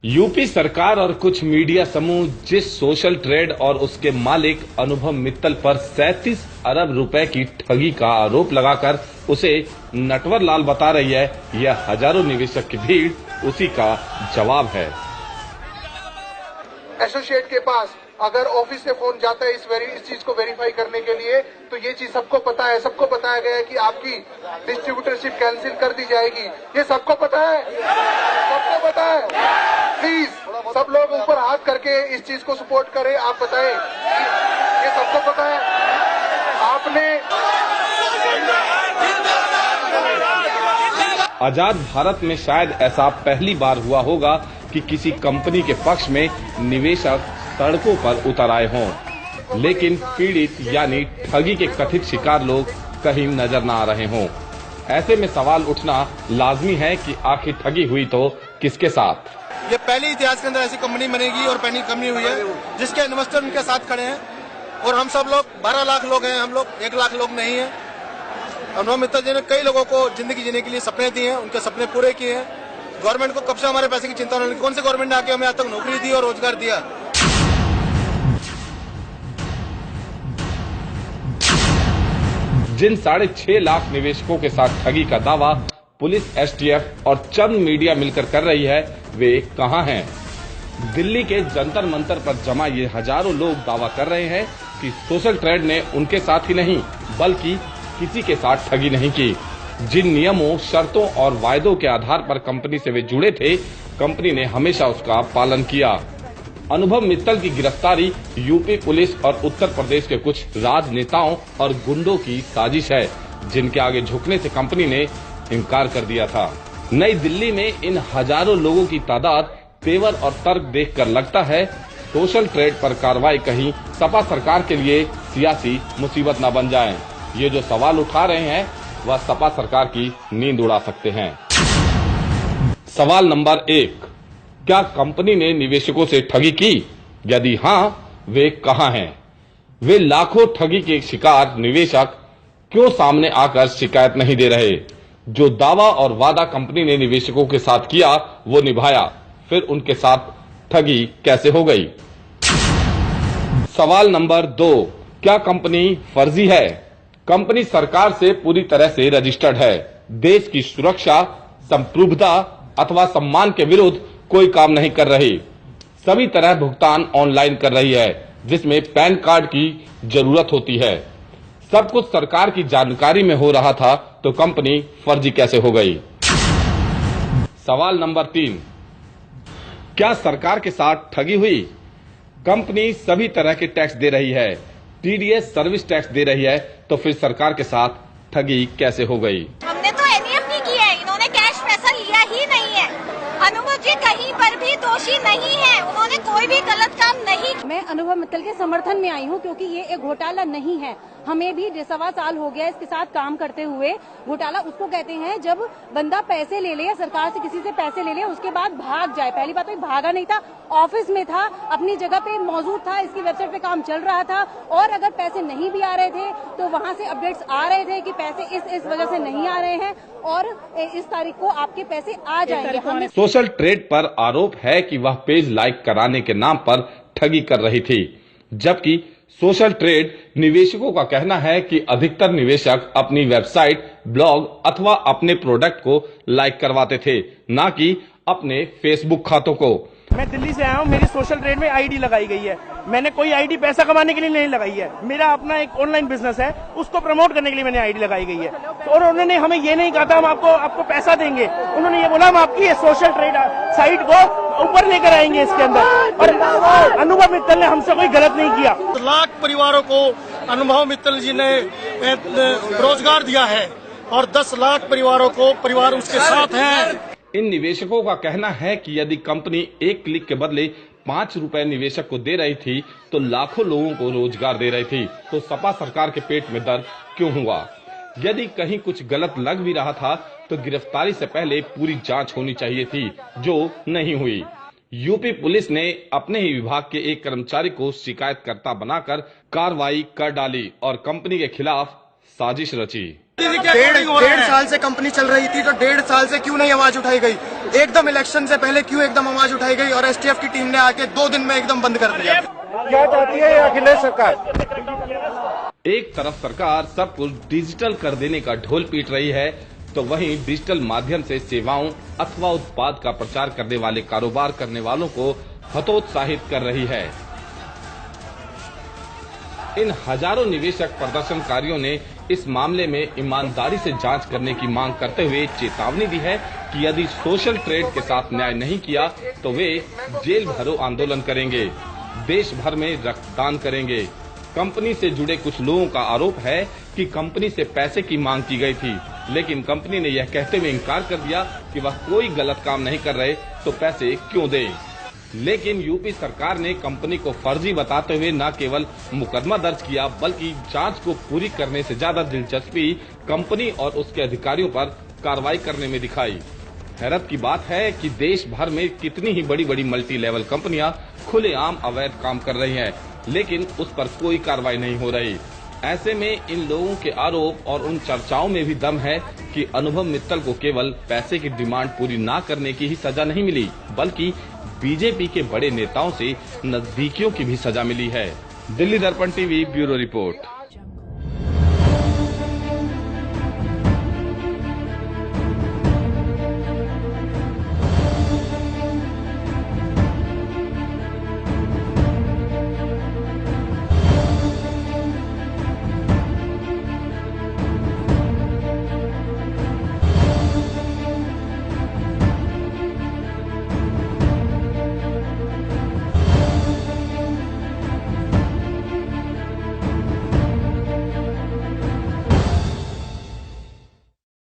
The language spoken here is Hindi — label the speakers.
Speaker 1: यूपी सरकार और कुछ मीडिया समूह जिस सोशल ट्रेड और उसके मालिक अनुभव मित्तल पर 37 अरब रुपए की ठगी का आरोप लगाकर उसे नटवर लाल बता रही है, यह हजारों निवेशक की भीड़ उसी का जवाब है।
Speaker 2: एसोसिएट के पास अगर ऑफिस से फोन जाता है इस चीज को वेरीफाई करने के लिए, तो ये चीज सबको पता है, सबको बताया गया है कि आपकी डिस्ट्रीब्यूटरशिप कैंसिल कर दी जाएगी। ये सबको पता है, सबको पता है। प्लीज सब लोग ऊपर हाथ करके इस चीज को सपोर्ट करें। आप बताएं, ये सबको पता है। आपने
Speaker 1: आजाद भारत में शायद ऐसा पहली बार हुआ होगा कि किसी कंपनी के पक्ष में निवेशक सड़कों पर उतर आए हों, लेकिन पीड़ित यानी ठगी के कथित शिकार लोग कहीं नजर न आ रहे हों। ऐसे में सवाल उठना लाजमी है कि आखिर ठगी हुई तो किसके साथ।
Speaker 3: ये पहले इतिहास के अंदर ऐसी कंपनी बनेगी और पहली कंपनी हुई है जिसके इन्वेस्टर उनके साथ खड़े हैं, और हम सब लोग 12 लाख लोग हैं, हम लोग 1 लाख लोग नहीं है। अनुभव मित्तल जी ने कई लोगों को जिंदगी जीने के लिए सपने दिए हैं, उनके सपने पूरे किए हैं। गवर्नमेंट को कब से हमारे पैसे की चिंता होने लगी? कौन से गवर्नमेंट ने आके हमें आज तक नौकरी दी और रोजगार दिया?
Speaker 1: जिन 6.5 लाख निवेशकों के साथ ठगी का दावा पुलिस, एसटीएफ और चंद मीडिया मिलकर कर रही है, वे कहां हैं? दिल्ली के जंतर मंतर पर जमा ये हजारों लोग दावा कर रहे हैं कि सोशल ट्रेड ने उनके साथ ही नहीं बल्कि किसी के साथ ठगी नहीं की। जिन नियमों, शर्तों और वायदों के आधार पर कंपनी से वे जुड़े थे, कंपनी ने हमेशा उसका पालन किया। अनुभव मित्तल की गिरफ्तारी यूपी पुलिस और उत्तर प्रदेश के कुछ राजनेताओं और गुंडों की साजिश है, जिनके आगे झुकने से कंपनी ने इनकार कर दिया था। नई दिल्ली में इन हजारों लोगों की तादाद, तेवर और तर्क देखकर लगता है सोशल ट्रेड पर कार्रवाई कहीं सपा सरकार के लिए सियासी मुसीबत न बन जाए। ये जो सवाल उठा रहे हैं वह सपा सरकार की नींद उड़ा सकते हैं। सवाल नंबर 1, क्या कंपनी ने निवेशकों से ठगी की? यदि हाँ, वे कहां हैं? वे लाखों ठगी के शिकार निवेशक क्यों सामने आकर शिकायत नहीं दे रहे? जो दावा और वादा कंपनी ने निवेशकों के साथ किया वो निभाया, फिर उनके साथ ठगी कैसे हो गई? सवाल नंबर 2, क्या कंपनी फर्जी है? कंपनी सरकार से पूरी तरह से रजिस्टर्ड है, देश की सुरक्षा, संप्रभुता अथवा सम्मान के विरुद्ध कोई काम नहीं कर रही, सभी तरह भुगतान ऑनलाइन कर रही है, जिसमें पैन कार्ड की जरूरत होती है। सब कुछ सरकार की जानकारी में हो रहा था, तो कंपनी फर्जी कैसे हो गई? सवाल नंबर 3, क्या सरकार के साथ ठगी हुई? कंपनी सभी तरह के टैक्स दे रही है, टीडीएस सर्विस टैक्स दे रही है, तो फिर सरकार के साथ ठगी कैसे हो गई?
Speaker 4: हमने तो एनईएफ नहीं किया है, इन्होंने कैश पैसा लिया ही नहीं है। अनुभव जी कहीं पर भी दोषी नहीं है, उन्होंने कोई भी गलत काम नहीं।
Speaker 5: मैं अनुभव मित्तल के समर्थन में आई हूँ, क्योंकि ये एक घोटाला नहीं है। हमें भी 1.25 साल हो गया इसके साथ काम करते हुए। घोटाला उसको कहते हैं जब बंदा पैसे ले ले या सरकार से किसी से पैसे ले ले, उसके बाद भाग जाए। पहली बात तो भागा नहीं था, ऑफिस में था, अपनी जगह पे मौजूद था, इसकी वेबसाइट पे काम चल रहा था, और अगर पैसे नहीं भी आ रहे थे तो वहाँ से अपडेट्स आ रहे थे कि पैसे इस वजह से नहीं आ रहे हैं और इस तारीख को आपके पैसे आ जाएंगे।
Speaker 1: सोशल ट्रेड पर आरोप है कि वह पेज लाइक कराने के नाम पर ठगी कर रही थी, जबकि सोशल ट्रेड निवेशकों का कहना है कि अधिकतर निवेशक अपनी वेबसाइट, ब्लॉग अथवा अपने प्रोडक्ट को लाइक करवाते थे, ना कि अपने फेसबुक खातों को।
Speaker 6: मैं दिल्ली से आया हूँ, मेरी सोशल ट्रेड में आईडी लगाई गई है। मैंने कोई आईडी पैसा कमाने के लिए नहीं लगाई है, मेरा अपना एक ऑनलाइन बिजनेस है, उसको प्रमोट करने के लिए मैंने आईडी लगाई गई है। और उन्होंने हमें ये नहीं कहा था हम आपको पैसा देंगे, उन्होंने ये बोला हम आपकी ये सोशल ट्रेड साइट को ऊपर लेकर आएंगे इसके अंदर। और अनुभव मित्तल ने हमसे कोई गलत नहीं किया।
Speaker 3: लाख परिवारों को अनुभव मित्तल जी ने रोजगार दिया है और 10 लाख परिवारों को परिवार उसके साथ हैं।
Speaker 1: इन निवेशकों का कहना है कि यदि कंपनी 1 क्लिक के बदले 5 रुपए निवेशक को दे रही थी तो लाखों लोगों को रोजगार दे रही थी, तो सपा सरकार के पेट में दर्द क्यों हुआ? यदि कहीं कुछ गलत लग भी रहा था तो गिरफ्तारी से पहले पूरी जांच होनी चाहिए थी, जो नहीं हुई। यूपी पुलिस ने अपने ही विभाग के एक कर्मचारी को शिकायतकर्ता बनाकर कार्रवाई कर डाली और कंपनी के खिलाफ साजिश रची।
Speaker 3: डेढ़ साल से कंपनी चल रही थी, तो 1.5 साल से क्यों नहीं आवाज उठाई गई? एकदम इलेक्शन से पहले क्यों एकदम आवाज उठाई गई और एसटीएफ की टीम ने आके 2 दिन में एकदम बंद कर दिया? क्या चाहती है अखिलेश सरकार?
Speaker 1: एक तरफ सरकार सब कुछ डिजिटल कर देने का ढोल पीट रही है, तो वहीं डिजिटल माध्यम से सेवाओं अथवा उत्पाद का प्रचार करने वाले कारोबार करने वालों को हतोत्साहित कर रही है। इन हजारों निवेशक प्रदर्शनकारियों ने इस मामले में ईमानदारी से जांच करने की मांग करते हुए चेतावनी दी है कि यदि सोशल ट्रेड के साथ न्याय नहीं किया तो वे जेल भरो आंदोलन करेंगे, देश भर में रक्तदान करेंगे। कंपनी से जुड़े कुछ लोगों का आरोप है कि कंपनी से पैसे की मांग की गई थी, लेकिन कंपनी ने यह कहते हुए इनकार कर दिया कि वह कोई गलत काम नहीं कर रहे, तो पैसे क्यों दें। लेकिन यूपी सरकार ने कंपनी को फर्जी बताते हुए न केवल मुकदमा दर्ज किया, बल्कि जांच को पूरी करने से ज्यादा दिलचस्पी कंपनी और उसके अधिकारियों पर कार्रवाई करने में दिखाई। हैरत की बात है कि देश भर में कितनी ही बड़ी बड़ी मल्टी लेवल कंपनियां खुलेआम अवैध काम कर रही हैं, लेकिन उस पर कोई कार्रवाई नहीं हो रही। ऐसे में इन लोगों के आरोप और उन चर्चाओं में भी दम है कि अनुभव मित्तल को केवल पैसे की डिमांड पूरी न करने की ही सजा नहीं मिली, बल्कि बीजेपी के बड़े नेताओं से नजदीकियों की भी सजा मिली है। दिल्ली दर्पण टीवी ब्यूरो रिपोर्ट।